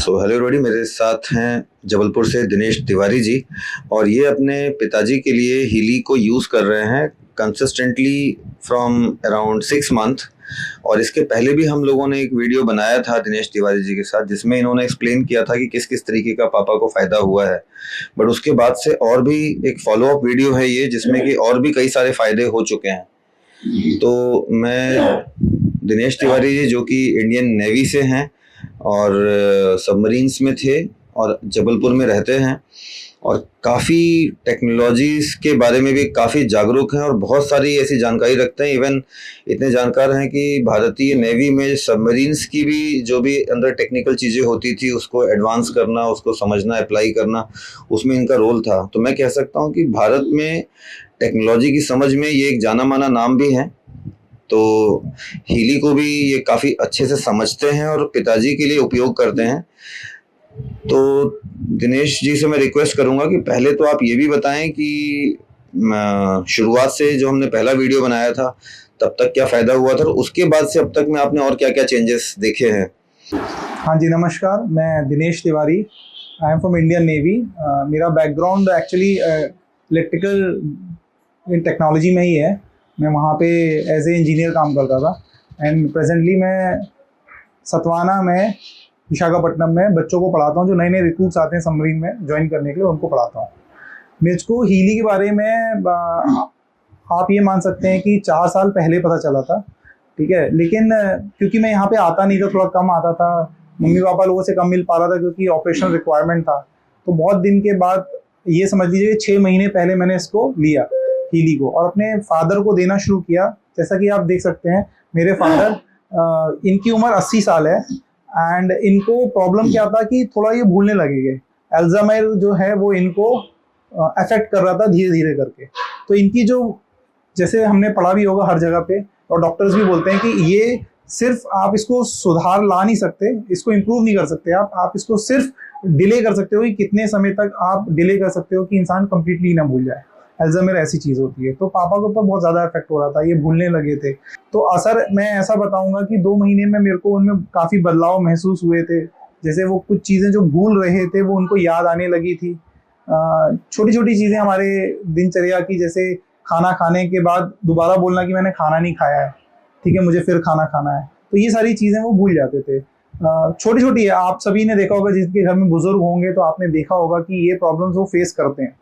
Hello everybody, मेरे साथ हैं जबलपुर से दिनेश तिवारी जी। और ये अपने पिताजी के लिए हीली को यूज़ कर रहे हैं कंसिस्टेंटली फ्रॉम अराउंड 6 मंथ। और इसके पहले भी हम लोगों ने एक वीडियो बनाया था दिनेश तिवारी जी के साथ, जिसमें इन्होंने एक्सप्लेन किया था कि किस किस तरीके का पापा को फ़ायदा हुआ है। बट उसके बाद से और भी एक फॉलोअप वीडियो है ये, जिसमें कि और भी कई सारे फ़ायदे हो चुके हैं। तो मैं दिनेश तिवारी जी, जो कि इंडियन नेवी से हैं और सबमरीन्स में थे और जबलपुर में रहते हैं, और काफ़ी टेक्नोलॉजीज़ के बारे में भी काफ़ी जागरूक हैं और बहुत सारी ऐसी जानकारी रखते हैं। इवन इतने जानकार हैं कि भारतीय नेवी में सबमरीन्स की भी जो भी अंदर टेक्निकल चीज़ें होती थी, उसको एडवांस करना, उसको समझना, अप्लाई करना, उसमें इनका रोल था। तो मैं कह सकता हूँ कि भारत में टेक्नोलॉजी की समझ में ये एक जाना माना नाम भी है। तो हीली को भी ये काफ़ी अच्छे से समझते हैं और पिताजी के लिए उपयोग करते हैं। तो दिनेश जी से मैं रिक्वेस्ट करूंगा कि पहले तो आप ये भी बताएं कि शुरुआत से जो हमने पहला वीडियो बनाया था तब तक क्या फ़ायदा हुआ था, और उसके बाद से अब तक में आपने और क्या क्या चेंजेस देखे हैं। हाँ जी, नमस्कार। मैं Dinesh Tiwari, I am from Indian navy. मेरा बैकग्राउंड एक्चुअली इलेक्ट्रिकल इन टेक्नोलॉजी में ही है। मैं वहाँ पे एज ए इंजीनियर काम करता था एंड प्रेजेंटली मैं सतवाना में, विशाखापट्टनम में बच्चों को पढ़ाता हूँ। जो नए नए रिक्रूट्स आते हैं सबमरीन में ज्वाइन करने के लिए, उनको पढ़ाता हूँ। मुझको हीली के बारे में आप ये मान सकते हैं कि 4 साल पहले पता चला था, ठीक है। लेकिन क्योंकि मैं यहाँ पे आता नहीं था, थोड़ा कम आता था, मम्मी पापा लोगों से कम मिल पा रहा था क्योंकि ऑपरेशनल रिक्वायरमेंट था। तो बहुत दिन के बाद, ये समझ लीजिए 6 महीने पहले मैंने इसको लिया, हीली को, और अपने फादर को देना शुरू किया। जैसा कि आप देख सकते हैं, मेरे फादर, इनकी उम्र 80 साल है एंड इनको प्रॉब्लम क्या था कि थोड़ा ये भूलने लगेंगे। अल्जाइमर जो है वो इनको अफेक्ट कर रहा था धीरे धीरे करके। तो इनकी जो, जैसे हमने पढ़ा भी होगा हर जगह पे, और डॉक्टर्स भी बोलते हैं कि ये सिर्फ आप इसको सुधार ला नहीं सकते, इसको इम्प्रूव नहीं कर सकते आप इसको सिर्फ डिले कर सकते हो कि कितने समय तक आप डिले कर सकते हो कि इंसान कंप्लीटली ना भूल जाए। अल्जाइमर ऐसी चीज़ होती है। तो पापा के ऊपर बहुत ज़्यादा इफेक्ट हो रहा था, ये भूलने लगे थे। तो असर मैं ऐसा बताऊंगा कि 2 महीने में मेरे को उनमें काफ़ी बदलाव महसूस हुए थे। जैसे वो कुछ चीज़ें जो भूल रहे थे वो उनको याद आने लगी थी। छोटी छोटी चीज़ें हमारे दिनचर्या की, जैसे खाना खाने के बाद दोबारा बोलना कि मैंने खाना नहीं खाया है, ठीक है, मुझे फिर खाना खाना है। तो ये सारी चीज़ें वो भूल जाते थे। छोटी छोटी है, आप सभी ने देखा होगा, जिसके घर में बुजुर्ग होंगे तो आपने देखा होगा कि ये प्रॉब्लम्स वो फेस करते हैं।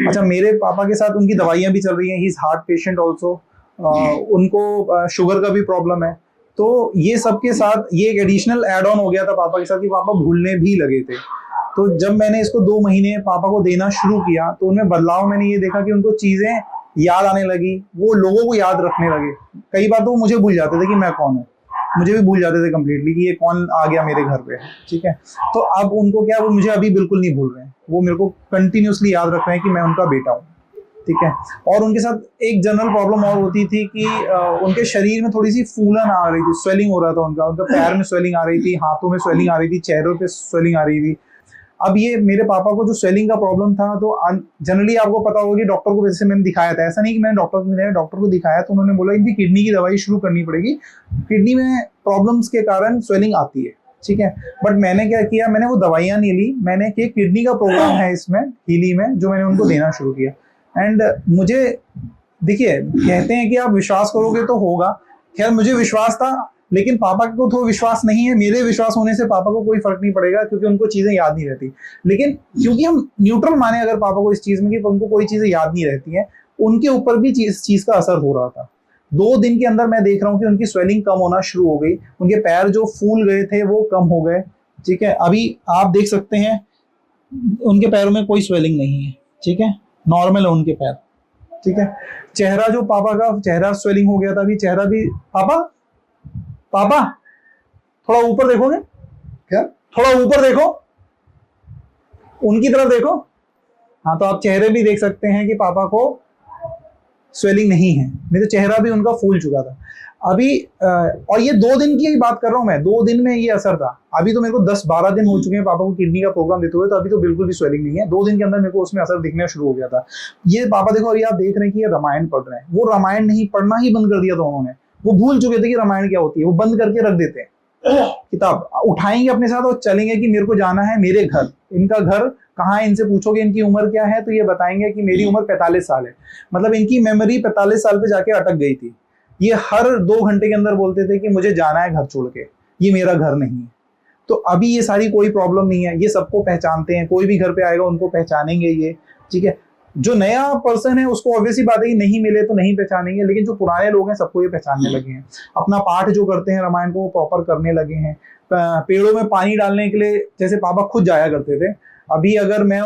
अच्छा, मेरे पापा के साथ उनकी दवाइयाँ भी चल रही हैं, he is heart patient also. उनको शुगर का भी प्रॉब्लम है। तो ये सब के साथ ये एक एडिशनल एड ऑन हो गया था पापा के साथ कि पापा भूलने भी लगे थे। तो जब मैंने इसको 2 महीने पापा को देना शुरू किया तो उनमें बदलाव मैंने ये देखा कि उनको चीज़ें याद आने लगी, वो लोगों को याद रखने लगे। कई बार तो वो मुझे भूल जाते थे कि मैं कौन हूँ, मुझे भी भूल जाते थे कम्प्लीटली कि ये कौन आ गया मेरे घर पे, ठीक है। तो अब उनको क्या, वो मुझे अभी बिल्कुल नहीं भूल रहे हैं, वो मेरे को कंटिन्यूसली याद रख रहे हैं कि मैं उनका बेटा हूँ, ठीक है। और उनके साथ एक जनरल प्रॉब्लम और होती थी कि उनके शरीर में थोड़ी सी फूलन आ रही थी, स्वेलिंग हो रहा था उनका पैर में स्वेलिंग आ रही थी, हाथों में स्वेलिंग आ रही थी, चेहरों पे स्वेलिंग आ रही थी। अब ये मेरे पापा को जो स्वेलिंग का प्रॉब्लम था, तो जनरली आपको पता होगा कि डॉक्टर को, वैसे मैंने दिखाया था, ऐसा नहीं कि मैंने डॉक्टर को दिखाया, तो उन्होंने बोला इनकी किडनी की दवाई शुरू करनी पड़ेगी, किडनी में प्रॉब्लम्स के कारण स्वेलिंग आती है, ठीक है। बट मैंने क्या किया, मैंने वो दवाइयाँ नहीं ली, मैंने कि किडनी का प्रोग्राम है इसमें हीली में, जो मैंने उनको देना शुरू किया। एंड मुझे, देखिए, कहते हैं कि आप विश्वास करोगे तो होगा। खैर, मुझे विश्वास था, लेकिन पापा को तो विश्वास नहीं है। मेरे विश्वास होने से पापा को कोई फर्क नहीं पड़ेगा, क्योंकि उनको चीजें याद नहीं रहती। लेकिन क्योंकि हम न्यूट्रल माने अगर पापा को इस चीज में कि उनको कोई चीजें याद नहीं रहती हैं, उनके ऊपर भी इस चीज का असर हो रहा था। 2 दिन के अंदर मैं देख रहा हूँ कि उनकी स्वेलिंग कम होना शुरू हो गई, उनके पैर जो फूल गए थे वो कम हो गए, ठीक है। अभी आप देख सकते हैं उनके पैरों में कोई स्वेलिंग नहीं है, ठीक है, नॉर्मल है उनके पैर, ठीक है। चेहरा, जो पापा का चेहरा स्वेलिंग हो गया था, अभी चेहरा भी, पापा थोड़ा ऊपर देखोगे क्या, थोड़ा ऊपर देखो, उनकी तरफ देखो। हाँ, तो आप चेहरे भी देख सकते हैं कि पापा को स्वेलिंग नहीं है, नहीं तो चेहरा भी उनका फूल चुका था अभी। और ये 2 दिन की बात कर रहा हूँ मैं, 2 दिन में ये असर था। अभी तो मेरे को 10-12 दिन हो चुके हैं पापा को किडनी का प्रोग्राम देते हुए, तो अभी तो बिल्कुल भी स्वेलिंग नहीं है। 2 दिन के अंदर मेरे को उसमें असर दिखना शुरू हो गया था। ये पापा देखो, अभी आप देख रहे हैं कि ये रामायण पढ़ रहे हैं, वो रामायण नहीं पढ़ना ही बंद कर दिया था उन्होंने। वो भूल चुके थे कि रामायण क्या होती है, वो बंद करके रख देते हैं, किताब उठाएंगे अपने साथ और चलेंगे कि मेरे को जाना है मेरे घर। इनका घर कहाँ है, इनसे पूछोगे इनकी उम्र क्या है तो ये बताएंगे कि मेरी उम्र 45 साल है। मतलब इनकी मेमोरी 45 साल पे जाके अटक गई थी। ये हर 2 घंटे के अंदर बोलते थे कि मुझे जाना है घर छोड़ के, ये मेरा घर नहीं है। तो अभी ये सारी कोई प्रॉब्लम नहीं है, ये सबको पहचानते हैं, कोई भी घर पे आएगा उनको पहचानेंगे ये, ठीक है। जो नया पर्सन है उसको ऑब्वियसली बात है कि नहीं मिले तो नहीं पहचानेंगे, लेकिन जो पुराने लोग हैं सबको ये पहचानने लगे हैं। अपना पाठ जो करते हैं रामायण को वो प्रॉपर करने लगे हैं। पेड़ों में पानी डालने के लिए जैसे पापा खुद जाया करते थे, अभी अगर मैं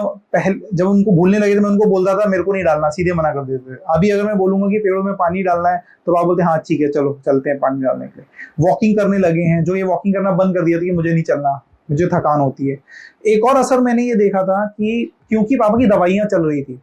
जब उनको भूलने लगे थे मैं उनको बोलता था मेरे को नहीं डालना, सीधे मना कर देते थे। अभी अगर मैं बोलूंगा कि पेड़ों में पानी डालना है तो पापा बोलते हैं हाँ ठीक है चलो चलते हैं पानी डालने के लिए। वॉकिंग करने लगे हैं, जो ये वॉकिंग करना बंद कर दिया था कि मुझे नहीं चलना, मुझे थकान होती है। एक और असर मैंने ये देखा था कि क्योंकि पापा की दवाइयां चल रही थी,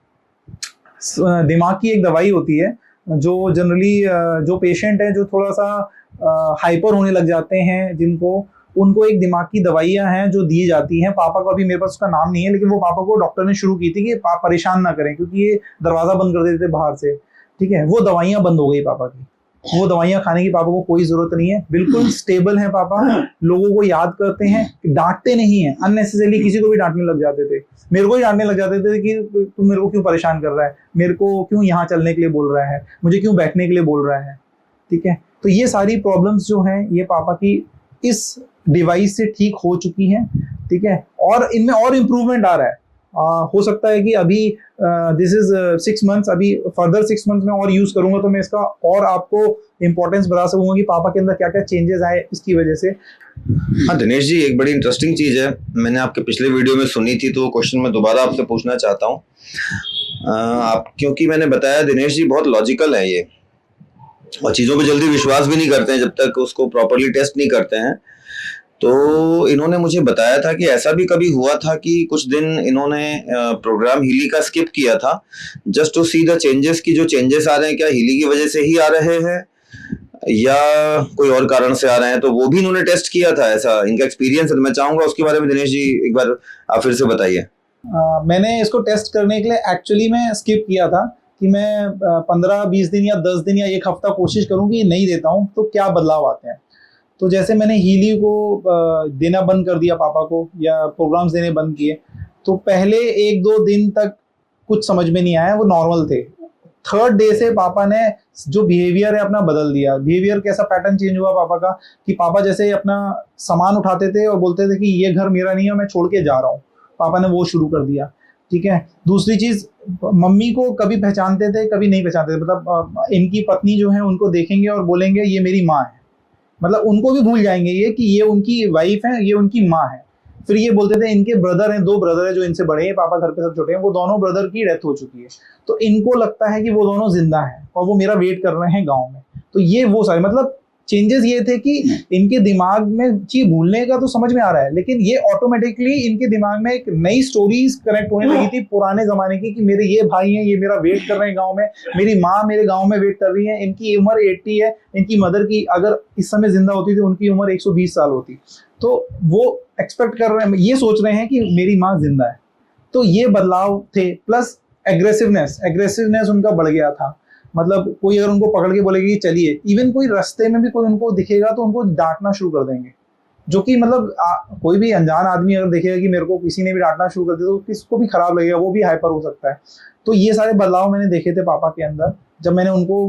दिमाग की एक दवाई होती है जो जनरली जो पेशेंट है जो थोड़ा सा हाइपर होने लग जाते हैं, जिनको उनको एक दिमाग की दवाइयां हैं जो दी जाती हैं। पापा को अभी मेरे पास उसका नाम नहीं है, लेकिन वो पापा को डॉक्टर ने शुरू की थी कि आप परेशान ना करें क्योंकि ये दरवाजा बंद कर देते थे बाहर से, ठीक है। वो दवाइयां बंद हो गई पापा की, वो दवाइयां खाने की पापा को कोई जरूरत नहीं है, बिल्कुल स्टेबल है पापा। लोगों को याद करते हैं, डांटते नहीं है अननेसेसरली। किसी को भी डांटने लग जाते थे, मेरे को ही डांटने लग जाते थे कि तू मेरे को क्यों परेशान कर रहा है, मेरे को क्यों यहाँ चलने के लिए बोल रहा है, मुझे क्यों बैठने के लिए बोल रहा है, ठीक है। तो ये सारी प्रॉब्लम्स जो हैं ये पापा की इस डिवाइस से ठीक हो चुकी हैं, ठीक है। और इनमें और इम्प्रूवमेंट आ रहा है। हो सकता है कि अभी दिस इज 6 मंथ्स, अभी फर्दर 6 मंथ्स में और यूज करूंगा तो मैं इसका और आपको इम्पोर्टेंस बता सकूंगा कि पापा के अंदर क्या क्या चेंजेस आए इसकी वजह से। हाँ दिनेश जी, एक बड़ी इंटरेस्टिंग चीज़ है, मैंने आपके पिछले वीडियो में सुनी थी तो वो क्वेश्चन मैं दोबारा आपसे पूछना चाहता हूँ। आप क्योंकि मैंने बताया दिनेश जी बहुत लॉजिकल है ये, और चीज़ों पे जल्दी विश्वास भी नहीं करते हैं जब तक उसको प्रॉपरली टेस्ट नहीं करते हैं। तो इन्होंने मुझे बताया था कि ऐसा भी कभी हुआ था कि कुछ दिन इन्होंने प्रोग्राम हीली का स्किप किया था just to see the changes, की जो चेंजेस आ रहे हैं क्या हीली की वजह से ही आ रहे हैं या कोई और कारण से आ रहे हैं, तो वो भी इन्होंने टेस्ट किया था, ऐसा इनका एक्सपीरियंस है। मैं चाहूंगा उसके बारे में दिनेश जी एक बार आप फिर से बताइए। मैंने इसको टेस्ट करने के लिए एक्चुअली मैं स्किप किया था कि मैं 15-20 दिन या 10 दिन या 1 हफ्ता कोशिश करूं कि नहीं देता हूं तो क्या बदलाव आते हैं। तो जैसे मैंने हीली को देना बंद कर दिया पापा को, या प्रोग्राम्स देने बंद किए, तो पहले 1-2 दिन तक कुछ समझ में नहीं आया, वो नॉर्मल थे। 3rd डे से पापा ने जो बिहेवियर है अपना बदल दिया। बिहेवियर कैसा पैटर्न चेंज हुआ पापा का कि पापा जैसे अपना सामान उठाते थे और बोलते थे कि ये घर मेरा नहीं है, मैं छोड़ के जा रहा हूँ, पापा ने वो शुरू कर दिया, ठीक है। दूसरी चीज, मम्मी को कभी पहचानते थे कभी नहीं पहचानते थे। मतलब इनकी पत्नी जो है उनको देखेंगे और बोलेंगे ये मेरी माँ है, मतलब उनको भी भूल जाएंगे ये कि ये उनकी वाइफ है, ये उनकी माँ है। फिर ये बोलते थे इनके ब्रदर हैं, 2 ब्रदर हैं जो इनसे बड़े हैं, पापा घर पे सब छोटे हैं, वो दोनों ब्रदर की डेथ हो चुकी है, तो इनको लगता है कि वो दोनों जिंदा हैं और वो मेरा वेट कर रहे हैं गाँव में। तो ये वो सारे मतलब चेंजेस ये थे कि इनके दिमाग में चीज भूलने का तो समझ में आ रहा है, लेकिन ये ऑटोमेटिकली इनके दिमाग में एक नई स्टोरीज कनेक्ट होने लगी थी पुराने जमाने की कि मेरे ये भाई हैं, ये मेरा वेट कर रहे हैं गांव में, मेरी माँ मेरे गांव में वेट कर रही है, इनकी उम्र 80 है, इनकी मदर की अगर इस समय जिंदा होती थी उनकी उम्र 120 साल होती। तो वो एक्सपेक्ट कर रहे हैं, ये सोच रहे हैं कि मेरी माँ जिंदा है। तो ये बदलाव थे, प्लस एग्रेसिवनेस उनका बढ़ गया था। मतलब कोई अगर उनको पकड़ के बोलेगी कि चलिए, इवन कोई रास्ते में भी कोई उनको दिखेगा तो उनको डांटना शुरू कर देंगे, जो कि मतलब कोई भी अनजान आदमी अगर देखेगा कि मेरे को किसी ने भी डांटना शुरू कर दिया तो किसको भी खराब लगेगा, वो भी हाइपर हो सकता है। तो ये सारे बदलाव मैंने देखे थे पापा के अंदर जब मैंने उनको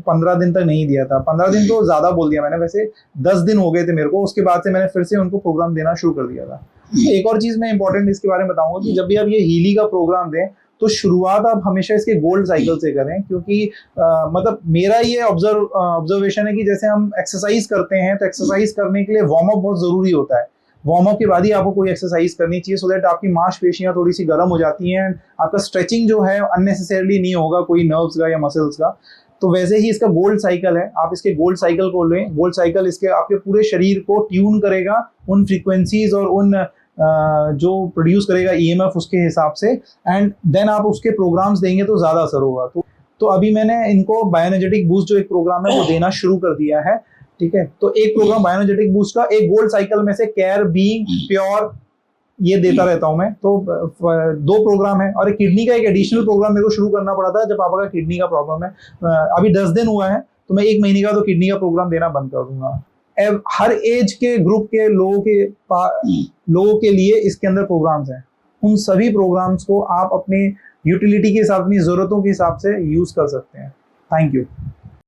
15 दिन तक नहीं दिया था। 15 दिन तो ज्यादा बोल दिया मैंने, वैसे 10 दिन हो गए थे मेरे को, उसके बाद से मैंने फिर से उनको प्रोग्राम देना शुरू कर दिया था। एक और चीज मैं इंपॉर्टेंट इसके बारे में बताऊंगा कि जब भी आप ये हीली का प्रोग्राम दें तो शुरुआत आप हमेशा इसके गोल्ड साइकिल से करें, क्योंकि मतलब मेरा ये ऑब्जर्वेशन है कि जैसे हम एक्सरसाइज करते हैं तो एक्सरसाइज करने के लिए वार्म अप बहुत जरूरी होता है। वार्म अप के बाद ही आपको कोई एक्सरसाइज करनी चाहिए, सो दैट आपकी मांसपेशियां थोड़ी सी गर्म हो जाती हैं, आपका स्ट्रेचिंग जो है अननेसेसरली नहीं होगा कोई नर्व्स का या मसल्स का। तो वैसे ही इसका गोल्ड साइकिल है, आप इसके गोल्ड साइकिल को लें। गोल्ड साइकिल इसके आपके पूरे शरीर को ट्यून करेगा उन फ्रीक्वेंसीज और उन जो प्रोड्यूस करेगा ईएमएफ उसके हिसाब से, एंड देन आप उसके प्रोग्राम्स देंगे तो ज्यादा असर होगा। तो अभी मैंने इनको बायोएनर्जेटिक बूस्ट जो एक प्रोग्राम है वो देना शुरू कर दिया है, ठीक है। तो एक प्रोग्राम बायोएनर्जेटिक बूस्ट का, एक गोल्ड साइकिल में से केयर बीइंग प्योर ये देता रहता हूं मैं। तो 2 प्रोग्राम है, और एक किडनी का एक एडिशनल प्रोग्राम मेरे को शुरू करना पड़ा था जब पापा का किडनी का प्रॉब्लम है। अभी 10 दिन हुआ है तो मैं 1 महीने का तो किडनी का प्रोग्राम देना बंद कर दूंगा। हर एज के ग्रुप के लोगों के लिए इसके अंदर प्रोग्राम्स हैं। उन सभी प्रोग्राम्स को आप अपने यूटिलिटी के हिसाब, अपनी ज़रूरतों के हिसाब से यूज़ कर सकते हैं। Thank you.